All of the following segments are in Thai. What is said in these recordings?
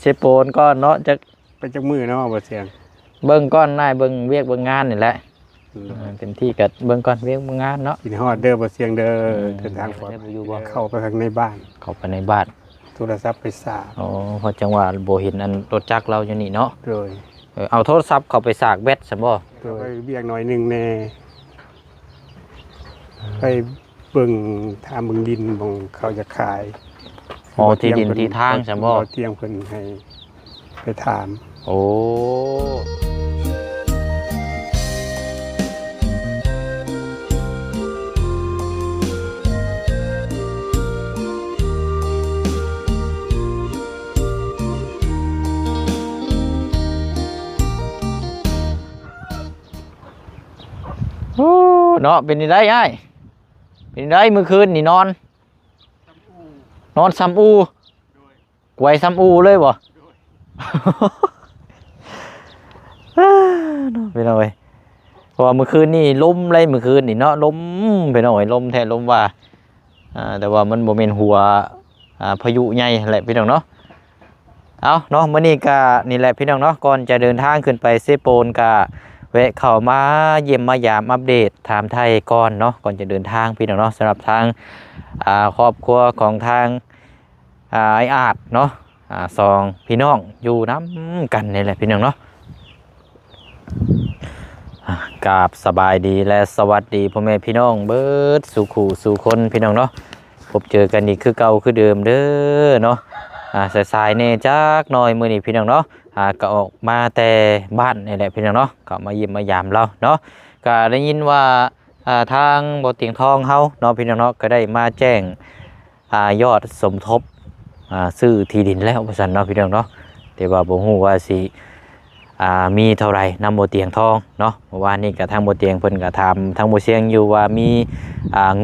เชฟโปนก้อนเนาะจะไปจักมือเนาะบ่เสียงเบิ่งก้อนนายเบิ่งเวียกเบิ่งงานนี่แหละเต็มที่กับเบิ่งก้อนเวียกเบิ่งงานเนาะกินฮอดเด้อบ่เสียงเด้อเดินทางปลอดภัยเข้าไปข้างในบ้านเข้าไปในบ้านโทรศัพท์ไปสากอ๋อพอจังหวะบ่เห็นอันรถจักรเราอยู่นี่เนาะโดยเอาโทรศัพท์เข้าไปสากแบตซั่นบ่โดยเบียกหน่อยนึงแน่ไปเบิ่งทางเบิ่งดินบ่งเขาจะขายอ๋อที่ดินที่ทางซั่นบ่เตียงเพิ่นให้ไปถามโอ้เนาะเป็นได้ไอ้เป็นได้เมื่อคืนนี่นอนซ้ำอูไว้ซ้ำอูเลยบ่ไปหน่อยเพราะว่าเมื่อคืนนี่ลมเลยเมื่อคืนนี่เนาะลมไปหน่อยลมแทนลมว่าแต่ว่ามันบ่แม่นหัวพายุใหญ่แหละพี่น้องเนาะเอาเนาะมื้อนี้ก็นี่แหละพี่น้องเนาะก่อนจะเดินทางขึ้นไปเซโปนก็แวะเข้ามาเยี่ยมมายามอัปเดตถามไทยก่อนเนาะก่อนจะเดินทางพี่น้องเนาะสำหรับทางครอบครัวของทางไอ้อาดเนาะสองพี่น้องอยู่น้ำกันนี่แหละพี่น้องเนาะกราบสบายดีและสวัสดีพ่อแม่พี่น้องเบิดสู่ขู่สู่คนพี่น้องเนาะพบเจอกันอีกคือเก่าคือเดิมเด้อเนาะสายๆเนี่ยจักหน่อยมื้อนี้พี่น้องเนาะก็ออกมาแต่บ้านนี่แหละพี่น้องเนาะก็มาเยี่ยมมายามเราเนาะก็ได้ยินว่าทางบ่เตียงทองเฮาเนาะพี่น้องเนาะก็ได้มาแจ้งยอดสมทบซื้อที่ดินแล้วว่าซั่นเนาะพี่น้องเนาะแต่ว่าบ่ฮู้ว่าสิมีเท่าไหร่นำบ่เตียงทองเนาะเมื่อวานนี้ก็ทางบ่เตียงเพิ่นก็ถามทางบ่เสียงอยู่ว่ามี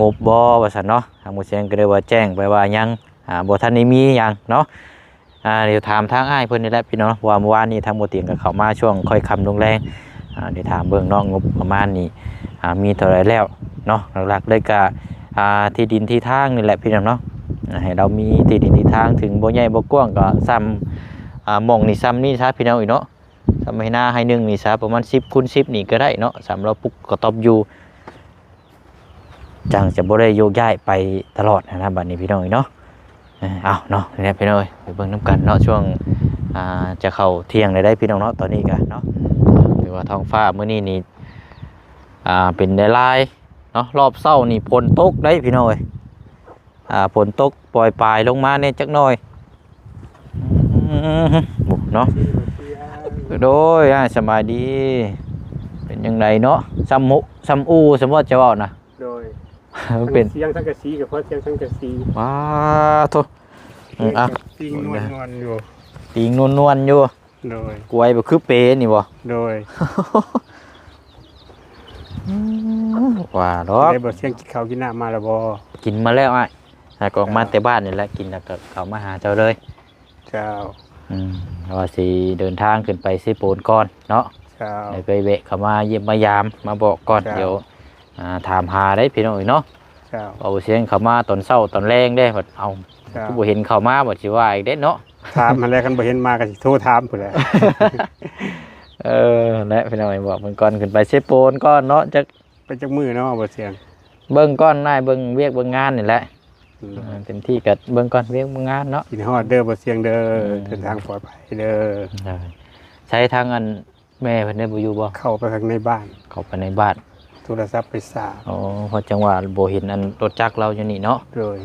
งบบ่ว่าซั่นเนาะทางบ่เสียงก็เลยว่าแจ้งไปว่ายังบ่ทันได้มีหยังเนาะเดี๋ยวถามทางอ้ายเพิ่นนี่แหละพี่น้องว่าเมื่อวานนี้ทางบ่เตียงก็เข้ามาช่วงค่อยค่ำลงแรงเดี๋ยวถามเบิ่งเนาะงบประมาณนี้มีเท่าไหร่แล้วเนาะหลักๆเลยก็ที่ดินที่ทางนี่แหละพี่น้องเนาะให้เรามีที่ดินที่ทางถึงบ่ใหญ่บ่กว้างก็ซ้ำหม่องนี่ซ้ำนี่ซะพี่น้องอีกเนาะซ้ำให้หน้าให้นึงนี่ซะประมาณ10 คูณ 10นี่ก็ได้เนาะสำหรับปุกกระต๊อบอยู่จังจะบ่ได้โยกย้ายไปตลอดนะบัดนี้พี่น้องอีกเนาะเอาเนาะนี่พี่น้องไปเบิ่งน้ำกันเนาะช่วงจะเข้าเที่ยงได้พี่น้องเนาะตอนนี้กันเนาะถือว่าท้องฟ้ามื้อนี้นี่เป็นได้ลายเนาะรอบเช้านี่ฝนตกได้พี่น้องเอ้ยฝนตกปล่อยปลายลงมาเนี่ยจักหน่อยเนาะโดยสบายดีเป็นยังไงเนาะซ้ำอูสมมติจะว่านะโดยเป็นเสียงสังกะสีกับเพราะเสียงสังกะสีว้าโถปิงนวลอยู่ปิงนวลอยู่โดยกล้วยแบบคือเปนี่บ่โดยว่าดอกได้บ่เสียงกินข้าวกินน้ำมาแล้วบ่กินมาแล้วก็ออกมาแต่บ้านนี่แหละกินแล้วก็เข้ามาหาเจ้าเลยเจ้าว่าสิเดินทางขึ้นไปสิโปนก่อนเนาะเจ้าเดี๋ยวไปเวะเข้ามาเยี่ยมมายามมาบอกก่อนเดี๋ยวถามหาได้พี่น้องเนาะเอาเสียงเข้ามาตอนเช้าตอนแรงได้บัดเอาผู้บ่เห็นเข้ามาบัดสิว่าอีกเด้เนาะถามมาแล้วกันบ่เห็นมาก็สิโทรถามพุ่นแหละและพี่น้องบอกเบิ่งก่อนขึ้นไปสิโปนก่อนเนาะจักไปจักมือเนาะบ่เสียงเบิ่งก่อนนายเบิ่งเวียกเบิ่งงานนี่แหละเต็มที่กับเบิ่งก่อนเวียกเบิ่งงานเนาะกินฮอดเด้อบ่เสียงเด้อเดินทางปลอดภัยเด้อใช้ทางอันแม่เพิ่นได้บ่อยู่บ่เข้าไปข้างในบ้านเข้าไปในบ้านโทรศัพท์ไปสากอ๋อพอจังหวะบ่เห็นอันรถจักรเราอยู่นี่เนาะโดย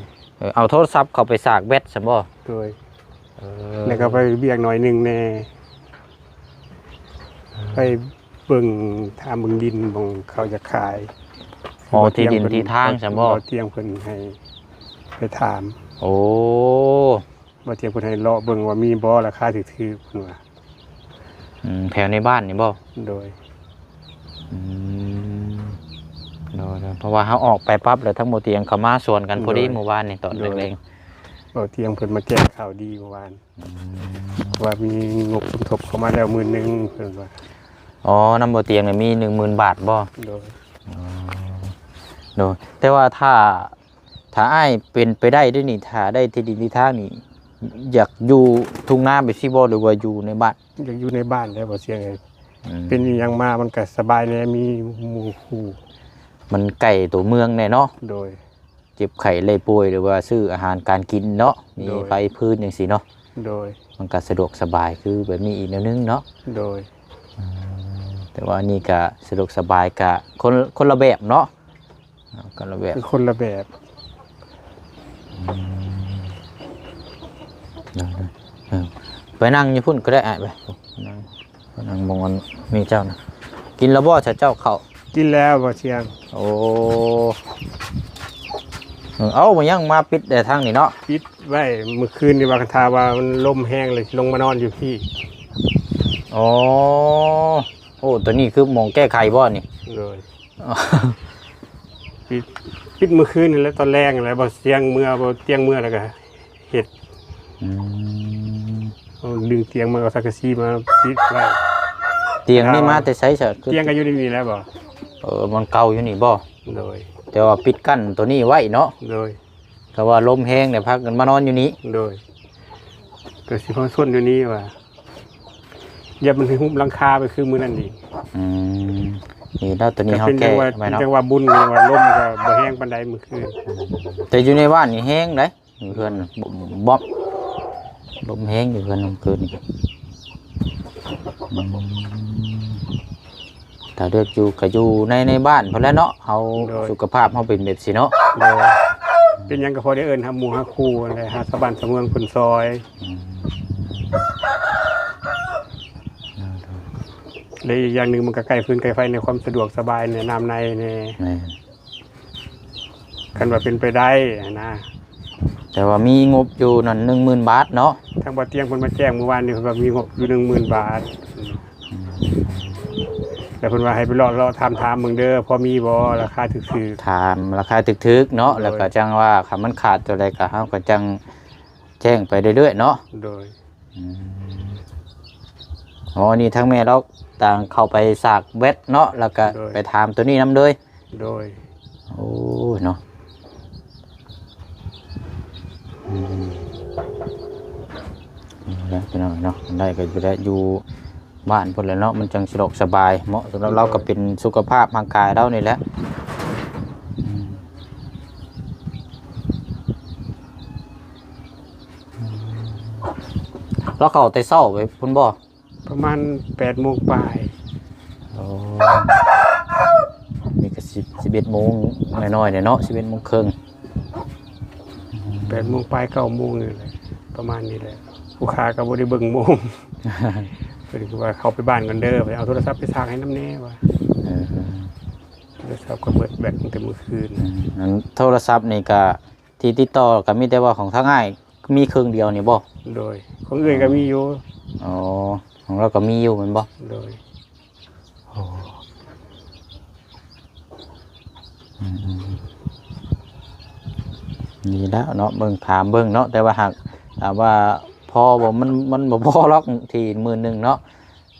เอาโทรศัพท์เข้าไปสากแบตซั่นบ่โดยแล้วก็ไปเบียกหน่อยนึงแน่ไปเบิ่งทางเบิ่งดินบ่งเขาจะขายอ๋อที่ดินที่ทางซั่นบ่เตียงเพิ่นให้ไปถามโอ้บ่เตียงเพิ่นให้เลาะเบิ่งว่ามีบ่ราคาถูกๆเพิ่นว่าแถวในบ้านนี่บ่โดยเพราะว่าเขาออกไปปั๊บแล้วทั้งหมดเตียงเขามาสวนกันพอดีเมื่อวานนี่ตอนเร่งๆเตียงเพิ่นมาแจ้งข่าวดีเมื่อวานว่ามีงบสมทบเข้ามาแล้ว10,000เพิ่นว่าอ๋อนำบ่เตียงมี 10,000 บาทบ่โดยแต่ว่าถ้าอ้ายเป็นไปได้ด้วยนี่ถ้าได้ที่ดินที่ทางนี่ อยากอยู่ทุ่งนาแบบซี่บ่หรือว่าอยู่ในบ้าน อยากอยู่ในบ้านแล้วบ่เสียงเลยเป็นอหยังมามันก็สบายแน่มีหมู่คู่ มันไก่ตัวเมืองแน่เนาะ โดย เจ็บไข้เลยป่วยหรือว่าซื้ออาหารการกินเนาะมี โดย ไฟพื้นจังซี่เนาะ โดย มันก็สะดวกสบายคือแบบนี้อีกแนวนึงเนาะ โดย แต่ว่านี่ก็สะดวกสบายก็คนละแบบเนาะคนละแบบ คือคนละแบบ เออไปนั่งอยู่พุ่นก็ได้ไปนั่งมองมันมีเจ้านะกินแล้วบ่เจ้าเข้า กินแล้วบ่เสียง โอ้เอามายังมาปิดแต่ทางนี่เนาะ ปิดไว้เมื่อคืนนี่ว่ากันทาว่ามันลมแห้งเลยลงมานอนอยู่พี่ อ๋อโอ้ตัวนี้คือหมองแก้ไขบ่นี่ เลยปิดเมื่อคืนนี่แล้วตอนแรกนี่แหละบ่เสียงเมื่อบ่เตียงเมื่อแล้วก็เฮ็ด อืม เอาดึงเตียงมาเอาสังกะสีมาปิดไว้ เตียงนี่มาแต่ใช้เฉย เตียงก็อยู่ในนี่แล้วบ่ มันเก่าอยู่นี่บ่ โดย แต่ว่าปิดกั้นตัวนี้ไว้เนาะ โดย ก็ว่าลมแห้งเนี่ยพักกันมานอนอยู่นี้ โดยก็สิพอส่วนอยู่นี้ว่าอย่ามันถึงหุ้มหลังคาไปคือมื้อนั้นดี อืมนี่แล้วตัวนี้ ก็ เขา เป็น แก้ จังว่า ไว้เนาะ จังว่าบุญจังว่าลมก็บ่แห้งปานใดมื้อคืน แต่อยู่ในบ้านนี่แห้งเลยเพื่อนบ๊อบลมแห้งอยู่เพื่อนเกินนี่ถ้าเลือกอยู่ก็อยู่ในบ้านเพราะแล้วเนาะเอาสุขภาพเขาเป็นแบบสิเนาะ โดยเป็นหยังก็พอได้เอิ้นหาหมู่หาคู่อะไรหาสะบ้านสะเมืองเพิ่นซอยและอีกอย่างหนึงมันก็ใกล้พื้นใกล้ไฟในความสะดวกสบายในน้ำในใน แม่น คันว่าเป็นไปได้นะ แต่ว่ามีงบอยู่นั่น10,000 บาทเนาะ ทางบ่อเตียงเพิ่นมาแจ้งเมื่อวานนี่เพิ่นว่ามีงบอยู่ 10,000 บาทแต่เพิ่นว่าให้ไปรอถามเบิ่งเด้อพอมีบ่ราคาถูก ถามราคาถึกๆเนาะแล้วก็จังว่าคันมันขาดตัวใดก็เฮาก็จังแจ้งไปเรื่อยๆเนาะ ๆโดย อ๋อนี่ทั้งแม่เราต่างเข้าไปสากเวทเนาะแล้วก็ไปถามตัวนี้นำเลย โดย โอ้ยเนาะแล้วพี่น้องเนาะได้ก็อยู่ได้อยู่บ้านพุ่นแหล้วเนาะมันจังสะดวกสบายเหมาะสำหรับเราก็เป็นสุขภาพร่างกายเรานี่แหละเราเข้าแต่เช้าไปพุ่นบ่ ประมาณ 8 โมงปลาย โอ้นี่ก็11 โมงน้อยๆเนี่ยเนาะ11 โมงครึ่ง 8 โมงปลาย 9 โมงนี่แหละประมาณนี้แหละผู้ค้าก็บ่ได้เบิ่งโมง เพิ่นก็ว่าเข้าไปบ้านก่อนเด้อไปเอาโทรศัพท์ไปชาร์จให้น้ำแน่ว่า โทรศัพท์ก็เบิดแบตตั้งแต่เมื่อคืน นั้นโทรศัพท์นี่ก็ที่ติดต่อก็มีแต่ว่าของทางอ้ายมีเครื่องเดียวนี่บ่ โดยของอื่นก็มีอยู่ อ๋อของเราก็มีอยู่แม่นบ่ โดย นี่แล้วเนาะเบิ่งถามเบิ่งเนาะแต่ว่าหากถามว่าพอบ่มันบ่พอหรอกที่10,000เนาะ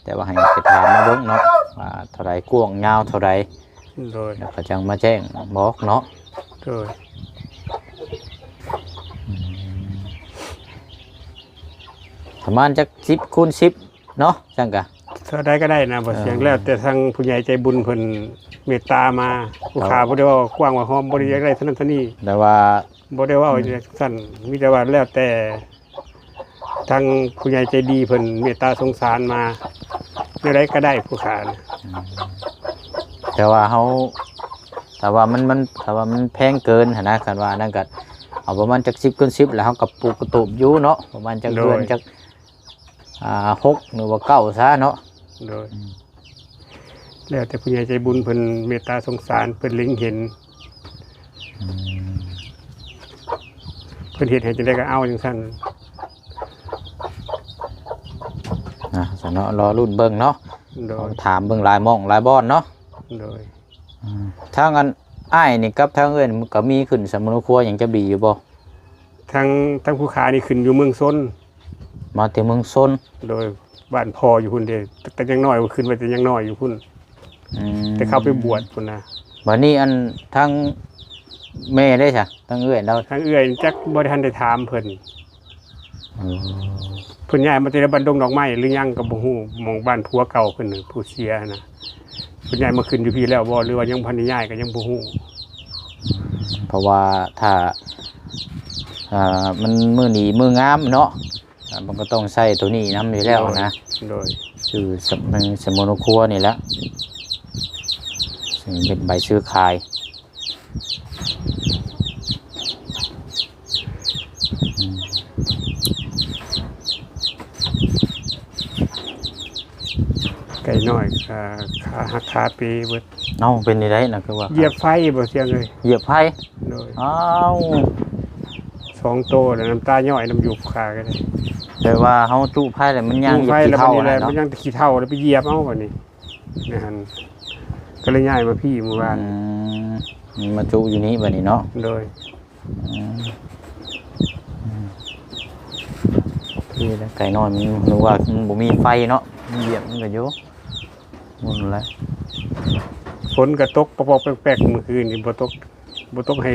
แต่ว่าให้ไปถามมาเบิ่งเนาะว่าเท่าใดกว้างยาวเท่าใด โดย แล้วก็จังมาแจ้งบอกเนาะ โดย ประมาณจัก10 คูณ 10เนาะจังกะ เท่าใดก็ได้นะบ่เสียงแล้วแต่ทางผู้ใหญ่ใจบุญเพิ่นเมตตามาผู้ค้าบ่ได้ว่ากว้างว่าหอมบ่ได้อยากได้เท่านั้นเท่านี้ แต่ว่า บ่ได้ว่าเอาจังซั่นมีแต่ว่าแล้วแต่ทางผู้ใหญ่ใจดีเพิ่นเมตตาสงสารมาแนวใดก็ได้ผู้ค้านะ แต่ว่าเฮาแต่ว่ามันแต่ว่ามันแพงเกินหั่นนะคันว่านั่นก็เอาประมาณจัก10 คูณ 10แล้วเฮาก็ปลูกกระตูบอยู่เนาะประมาณจักเดือนจัก6หรือว่า9ซะเนาะ โดยแล้วแต่ผู้ใหญ่ใจบุญเพิ่นเมตตาสงสารเพิ่นเล็งเห็นเพิ่นเฮ็ดให้จังได๋ก็เอาจังซั่น สนอรอรุ่นเบิ่งเนาะ โดย ถามเบิ่งหลายหม่องหลายบ่อนเนาะ โดย ทางอันอ้ายนี่กับทางเอิ้นมันก็มีขึ้นสำนวนครัวหยังจะดีอยู่บ่ ทั้งผู้ค้านี่ขึ้นอยู่เมืองซน มาแต่เมืองซน โดยบ้านพ่ออยู่พุ่นเด้แต่ยังน้อยขึ้นไปแต่ยังน้อยอยู่พุ่น อืม แต่เข้าไปบวชพุ่นนะ บัดนี้อันทางแม่ได้จ้ะทางเอื้อยเรา ทางเอื้อยจักบ่ได้ทันได้ถามเพิ่น อืม เพิ่นย้ายมาแต่ละบ้านดงดอกไม้หรือยังก็บ่ฮู้หม่องบ้านผัวเก่าเพิ่นน่ะผู้เสียนะเพิ่นย้ายมาขึ้นอยู่พี่แล้วบ่หรือว่ายังบ่ทันได้ย้ายก็ยังบ่ฮู้ เพราะว่าถ้ามันมือหนีมืองามเนาะมันก็ต้องใส่ตัวนี้น้ำอยู่แล้วนะ โดย คือสมุนครัวนี่แหละซึ่งเป็นใบซื้อขายอืม ไก่น้อยขาหักขาปีเบิด เอ้าเป็นนี่ได้นะคือว่า เหยียบไฟบ่เสียงเลย เหยียบไผ่ โดย อ้าว 2โตแล้วน้ำตาย่อยน้ำอยู่ขากันเลย แต่ว่าเฮาจุไผ่แล้วมันยังเหยีย ไฟ บ แล้ว ขี้ บัด เท่า นี้แห นะ ละ เนาะ มันยังตะขี้เท่าแล้วไปเหยียบเอาบัดนี้นะฮะก็เลยย้ายมาพี่หมู่บ้าน มีมาจุอยู่นี่บัดนี้เนาะ โดย ที่ไก่นอนมันรู้ว่ามันบ่มีไฟเนาะมันเหยียบมันก็อยู่หมดแล้ว ฝนก็ตกปอกๆแปลกๆเมื่อคืนนี่บ่ตกให้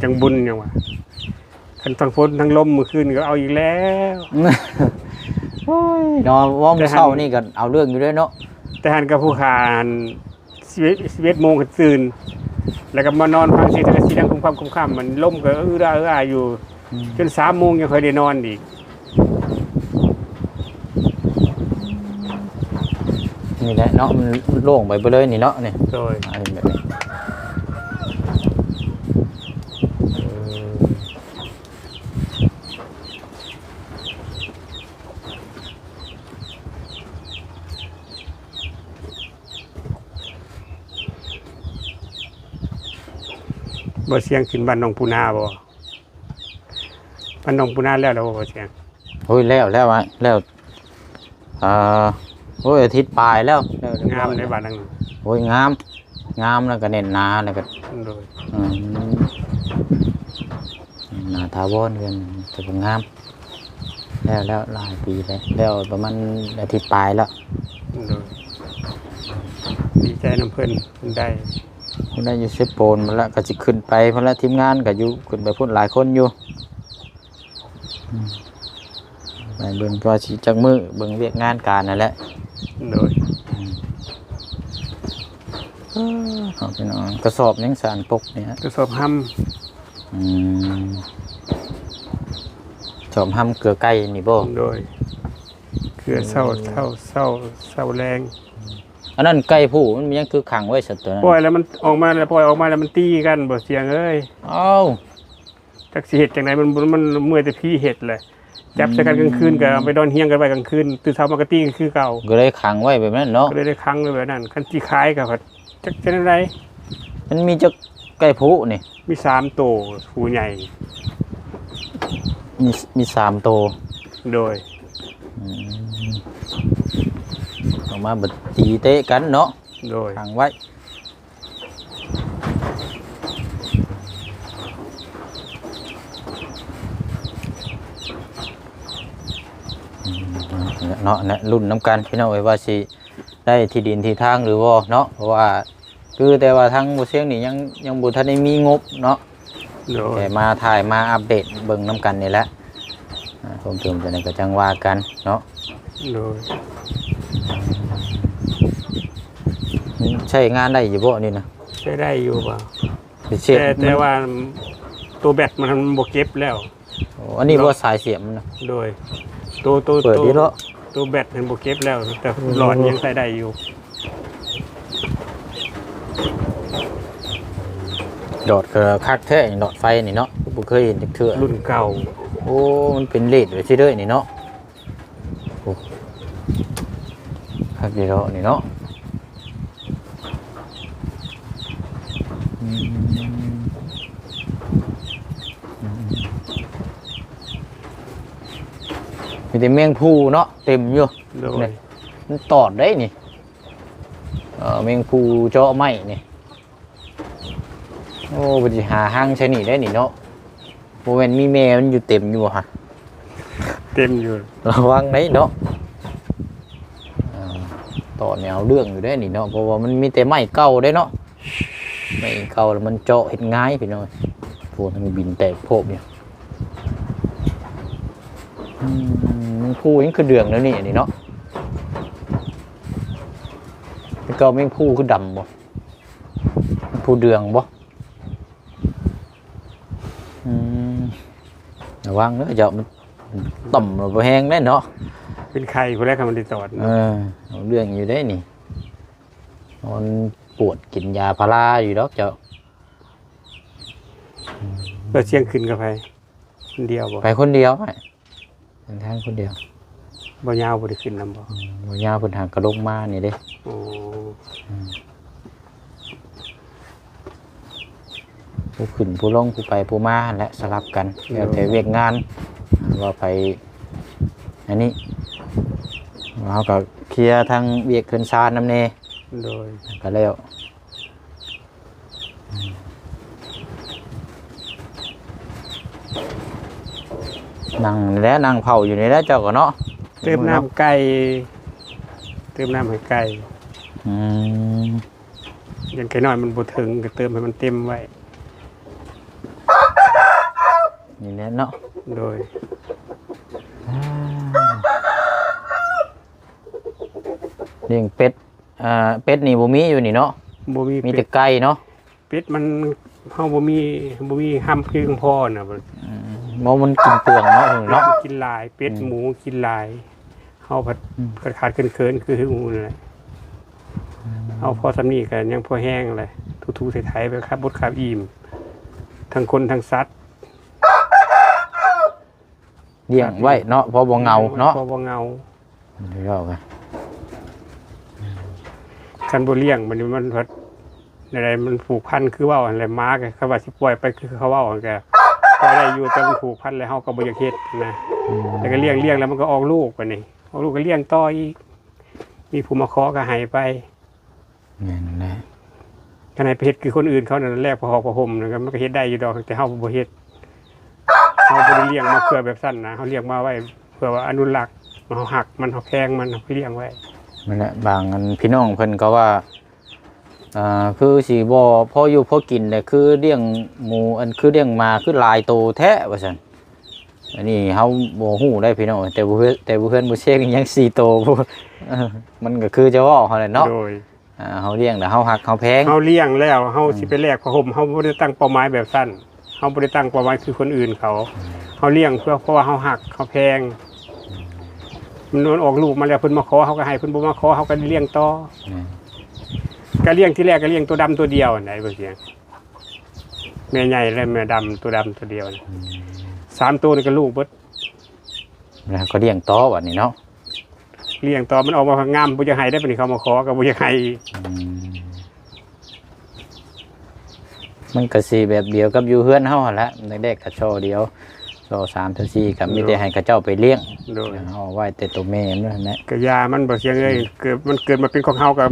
จังบุญหยังว่าคันทั้งฝนทั้งลมเมื่อคืนก็เอาอีกแล้ว โอ้ยนอนว่อมเช้านี่ก็เอาเรื่องอยู่ด้วยเนาะ แต่หันกับผู้ขาหัน11 โมงก็ตื่น แล้วก็มานอนฟังเสียงตะกี้ดังคุ้มค่ำมันลมก็อื้ออยู่จน3 โมงยังค่อยได้นอนอีก นี่แหละเนาะมันโล่งไปเลยนี่เนาะนี่ โดย อันนี้แบบนี้บ่เสียงขึ้นบ้านหนองปูนาบ่บ้านหนองปูนาแล้วบ่เสียง โอ้ยแล้วไว้แล้วโอ้ยอาทิตย์ปลายแล้วเรียบ งา ร้ ม อย ใน แล้ว บ้านนั้น โอ้ยงามแล้วก็เน้นหนาแล้วก็ โดย หนาทาวอนกันจะเป็นงามแล้วหลายปีแล้วประมาณอาทิตย์ปลายแล้ว โดยดีใจน้ำเพิ่นได้ คนได้อยู่เซฟโปนมาแล้วก็จะขึ้นไปเพราะละทีมงานก็อยู่ขึ้นไปพูดหลายคนอยู่ไปเบิ่งตัวชีจักมือเบิ่งเวียกงานการนั่นแหละ โดย เอาไปนอนกระสอบยังสารปกเนี่ย กระสอบห้ สอบห้ำเกลือไก่นี่บ่ ำโดยคือเศร้าแรง อันนั้นไก่ผู้มันยังคือขังไว้สัตว์ตัวนั้น ปล่อยแล้วมันออกมาแล้วปล่อยออกมาแล้วมันตีกันบ่เสียงเอ้ย เอ้า จักสิเฮ็ดจังไดมันเมื่อยแต่พี่เฮ็ดเลยจับใส่กันกลางคืนก็เอาไปนอนเฮียงกันไว้กลางคืนตื่นเช้ามาก็ตีกันคือเก่า ก็เลยขังไว้แบบนั้นเนาะ ก็เลยได้ครั้งเลยแบบนั้นคันที่คล้ายกับจักจะได้ไร มันมีจักไก่ผู้นี่ มี3โตวผู้ใหญ่ มี3ตัว โดย ออกมาบัดตีเตะกันเนาะ โดย ขังไว้เนาะนะรุ่นน้ำกันพี่น้องไว้ว่าสิได้ที่ดินที่ทางหรือว่าเนาะเพราะว่าคือแต่ว่าทางบ่เสียงนี่ยังบ่ทันได้มีงบเนาะ โดย แต่มาถ่ายมาอัปเดตเบิ่งน้ำกันนี่แหละผมเติมจะได้ก็จังว่ากันเนาะ โดย ใช้งานได้อยู่บ่นี่นะ ใช้ได้อยู่ป่ะ เสียบ แต่ว่าตัวแบตมันบ่เก็บแล้ว อันนี้บ่สายเสียบมันนะ โดยตัว เปิดดีเนาะ ตัวแบตมันบ่เก็บแล้ว แต่หลอดยังใช้ได้อยู่ ดอดก็คักแท้ดอดไฟนี่เนาะบ่เคยเห็นจักเทื่อ รุ่นเก่า โอ้มันเป็นเลดไว้ซิเด้อนี่เนาะโอ้คักดีเนาะนี่เนาะมีแต่แมงผู้เนาะเต็มอยู่ โดย นี่มันตอดได้นี่แมงผู้เจาะไม้นี่โอ้ปฏิหาห้างใช่นี่ได้นี่เนาะโมเมนมีแม่มันอยู่เต็มอยู่ฮะ เต็มอยู่ ระวังได้เนาะต่อแนวเรื่องอยู่ได้นี่เนาะเพราะว่ามันมีแต่ไม้เก่าได้เนาะไม้เก่าแล้วมันเจาะเห็นง่ายไปหน่อยพวกมันบินแตกโพบเนี่ย มันผู้ยังคือเดืองแล้วนี่อันนี้เนาะแล้วก็แม่งผู้คือดำบ่ผู้เดืองบ่ระวังเด้อเจ้ามันต่ำบ่แห้งได้เนาะเป็นไข่คนแรกมันติดต่อเอาเรื่องอยู่ได้นี่มันปวดกินยาพาราอยู่ดอกเจ้าเราเชียงขึ้นกับไปคนเดียวบ่ไปคนเดียวเป็นทางคนเดียวบ่ยาวบ่ได้ขึ้นนำบ่ยาวเพิ่นหากระลงมานี่เด้ผู้ขึ้นผู้ลงผู้ไปผู้มาและสลับกันแล้วแต่เวียกงานว่าไปอันนี้เราก็เคลียร์ทางเวียกเพิ่นซานนำแน่โดยก็แล้วนั่งแล้วนั่งเผาอยู่ในแล้วเจ้าก็เนาะเติมน้ำไก่เติมน้ำให้ไก่อย่างไก่น้อยมันบ่ถึงก็เติมให้มันเต็มไว้นี่แหละเนาะโดยเลี้ยงเป็ดเป็ดนี่บ่มีอยู่นี่เนาะบ่มีแต่ไก่เนาะเป็ดมันเฮาบ่มีห้ำคือพอน่ะมันกินเปลืองเนาะกินหลายเป็ดหมูกินหลายเฮาผัดขาดเคินคือหมูนั่นแหละเอาพอสำนี้กันยังพอแห้งเลยทูๆไถๆไปครับบดครับอิ่มทั้งคนทั้งสัตว์เลี้ยงไว้เนาะพอบ่เงาเนาะพอบ่เงาเดี๋ยวกันคันบ่เลี้ยงมันพัดอะไรมันผูกพันคือว่าอะไรม้าก็เขาว่าสิปล่อยไปคือเขาว่าแกปล่อยได้อยู่แต่มันผูกพันแล้วเฮาก็บ่อยากเฮ็ดนะแต่ก็เลี้ยงแล้วมันก็ออกลูกไปนี่ออกลูกก็เลี้ยงต่ออีกมีผู้มาขอก็ให้ไปนั่นแหละขณะไปเฮ็ดคือคนอื่นเขานั่นแรกพอหอกพอห่มนะครับมันก็เฮ็ดได้อยู่ดอกแต่เฮาบ่เฮ็ดเฮาบ่ได้เลี้ยงมาเพื่อแบบสั้นนะเฮาเลี้ยงมาไว้เพื่อว่าอนุรักษ์เฮาหักมันเฮาแพงมันเฮาเลี้ยงไว้นั่นแหละบางอันพี่น้องเพิ่นก็ว่าคือสิบ่พออยู่พอกินแต่คือเลี้ยงหมูอันคือเลี้ยงมาคือหลายโตแท้ว่าซั่นอันนี้เฮาบ่ฮู้ได้พี่น้องแต่บ่เพิ่นบ่เช็คยัง4โตมันก็คือจะเว้าเฮาแหละเนาะโดยเฮาเลี้ยงแล้วเฮาหักเฮาแพงเฮาเลี้ยงแล้วเฮาสิไปแลกผ้าห่มเฮาบ่ได้ตั้งเป้าหมายแบบสั้นเฮาบ่ได้ตั้งเป้าหมายคือคนอื่นเขาเฮาเลี้ยงเพราะว่าเฮาหักเฮาแพงมันออกลูกมาแล้วเพิ่นมาขอเฮาก็ให้เพิ่นบ่มาขอเฮาก็เลี้ยงต่อก็เลี้ยงที่แรกก็เลี้ยงตัวดำตัวเดียวไหนบ่เสียงแม่ใหญ่และแม่ดำตัวดำตัวเดียว3ตัวนี่ก็ลูกเบิดแล้วก็เลี้ยงต่อบัดนี้เนาะเลี้ยงต่อมันออกมางามบ่อยากให้ได้ปานนี้เขามาขอก็บ่อยากให้มันก็สิแบบเดียวกับอยู่เฮือนเฮาหั่นแหละเด็กๆก็โชว์เดียวโชว์3ถึง4ก็มีแต่ให้เขาเจ้าไปเลี้ยงเอาไว้แต่ตัวแม่นั่นแหละก็ยามันบ่เสียงเอ้ยเกิดมาเป็นของเฮาก็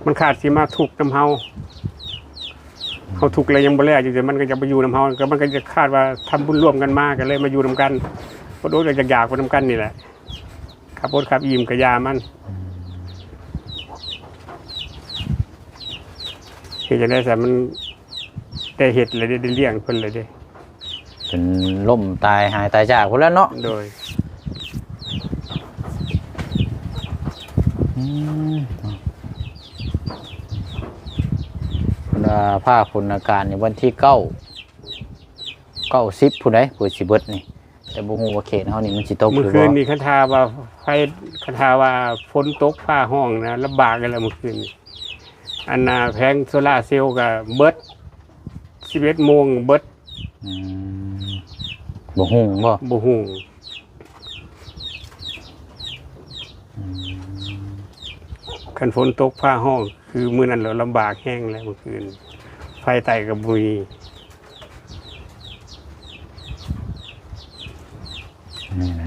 มันขาดสิมาถูกนำเฮาเขาถูกอะไรยังบ่แล้วอยู่แต่มันก็จะไปอยู่นำเฮาก็มันก็จะคาดว่าทำบุญร่วมกันมาก็เลยมาอยู่นำกันบ่โดนอยากๆไปนำกันนี่แหละขับรถขับอิ่มกับยามันเห็นจะได้แต่มันได้เห็ดเลยได้เลี้ยงเพิ่นเลยเด้จนล่มตายหายตายจากพุ่นแล้วเนาะโดยผ้าฝนอากาศในวันที่9 10ผู้ใดผู้สิเบิดนี่แต่บ่ฮู้ว่าเขตเฮานี่มันสิตกหรือบ่เมื่อคืนนี่คันทาว่าฝนตกฟ้าห้องนะลำบากกันแล้วเมื่อคืนอันน่ะแผงโซล่าเซลล์ก็เบิด11 โมงเบิดบ่ฮู้บ่ฮู้คันฝนตกฟ้าห้องคือมื้อนั้นเราลำบากแห้งแล้วเมื่อคืนไฟใต้ก็บ่มี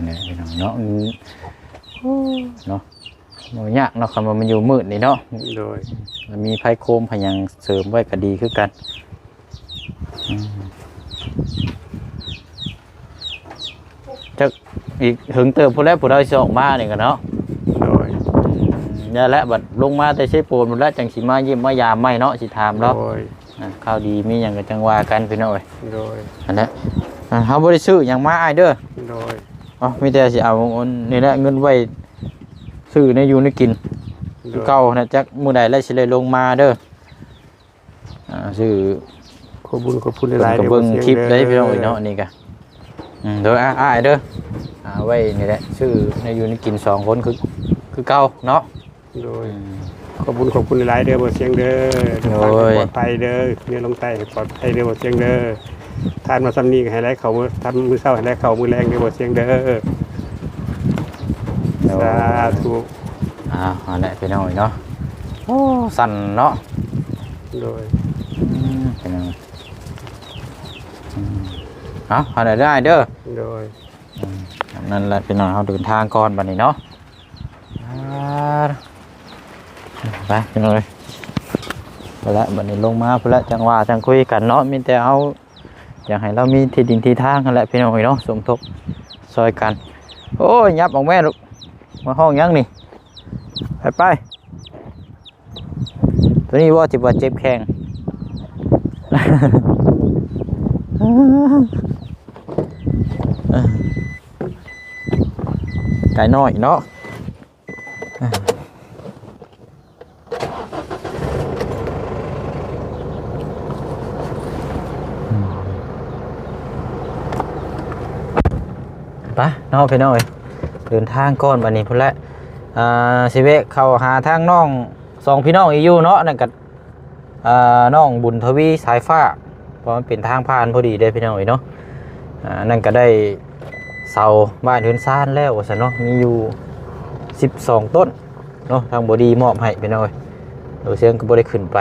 นี่พี่น้องเนาะเนาะมันยากเนาะคำว่ามันอยู่มืดนี่เนาะโดยมันมีไฟโคมพยังเสริมไว้ก็ดีคือกันจะอีกถึงเติมผู้แรกผู้ใดสิออกมานี่กันเนาะโดยนี่แหละบัดลงมาแต่ใช้โปนหมดแล้วจังสิมาเยี่ยมมายามไม่เนาะสิถามแล้วข้าวดีมีหยังก็จังว่ากันพี่น้อยโดยอันนั้นเฮาบ่ได้ซื้อหยังมาอ้ายเด้อ อ๋อมีแต่สิเอาอันนี่แหละเงินไว้ซื้อในอยู่ในกินคือเก่านะจักมื้อใดแล้วสิได้ลงมาเด้อซื้อ ขอบคุณ เพิ่ หลาย น ๆ ก็ ด้อ เบิ่งคลิปได้ บ่ พี่น้อง เสีย เนาะอันนี้ก็โดยอ้ายเด้อไว้นี่แหละซื้อในอยู่ในกิน2คนคือเก่าเนาะ โดยขอบคุณหลายๆเด้อบ่เสียงเด้อเดินทางให้ปลอดภัยเด้อเนี่ยลงใต้ให้ปลอดภัยเด้อบ่เสียงเด้อทานมาซ้ำนี้ก็ให้ไหลเข้ามื้อทานมื้อเช้าให้ไหลเข้ามื้อแรงเด้อบ่เสียงเด้อสาธุ อันนี้พี่น้องเนาะโอ้สั่นเนาะ โดย พี่น้องอันนี้ได้เด้อ โดย นั่นแหละพี่น้องเราเดินทางก่อนบัดนี้เนาะไปพี่น้องเลยไปละบัดนี้ลงมาไปละจังหวะจังคุยกันเนาะมีแต่เอาอยากให้เรามีที่ดินที่ทางกันแหละพี่น้องเนาะสมทบซอยกันโอ้ยยับออกแม่ลูกมาห้องยังนี่ไปตัวนี้ว่าจิบว่าเจ็บแข้ง ไก่น้อยเนาะไปเนาะพี่น้อยเดินทางก่อนบัดนี้พุ่นละสิเวะเข้าหาทางน้องสองพี่น้องอีอยู่เนาะนั่นกับน้องบุญทวีสายฟ้าเพราะมันเป็นทางผ่านพอดีได้พี่น้อยเนาะนั่นก็ได้เสาบ้านเฮือนซ่านแล้วว่าซั่นเนาะมีอยู่12ต้นเนาะทางบดีมอบให้พี่น้อยโดยเสียงก็บ่ได้ขึ้นไป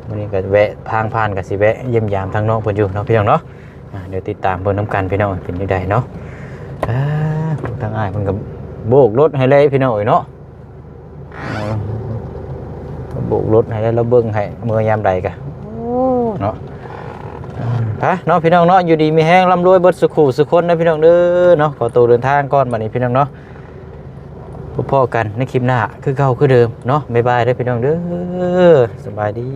วันนี้ก็แวะทางผ่านก็สิแวะเยี่ยมยามทางน้องเพิ่นอยู่เนาะพี่น้องเนาะเดี๋ยวติดตามเพิ่นนํกันพี่น้องเป็นจังไดเนาะทางอ้ายเพิ่นก็โบกรถให้เลยพี่น้อยเนาะโบกรถให้แล้วเบิ่งให้เมื่อยามใดก็เนาะเนาะพี่น้องเนาะอยู่ดีมีแห้งร่ำรวยเบิดสุขุสุขคนนะพี่น้องเด้อเนาะขอตัวเดินทางก่อนบัดนี้พี่น้องเนาะพบกันในคลิปหน้าคือเก่าคือเดิมเนาะบ๊ายบายเด้อพี่น้องเด้อสบายดี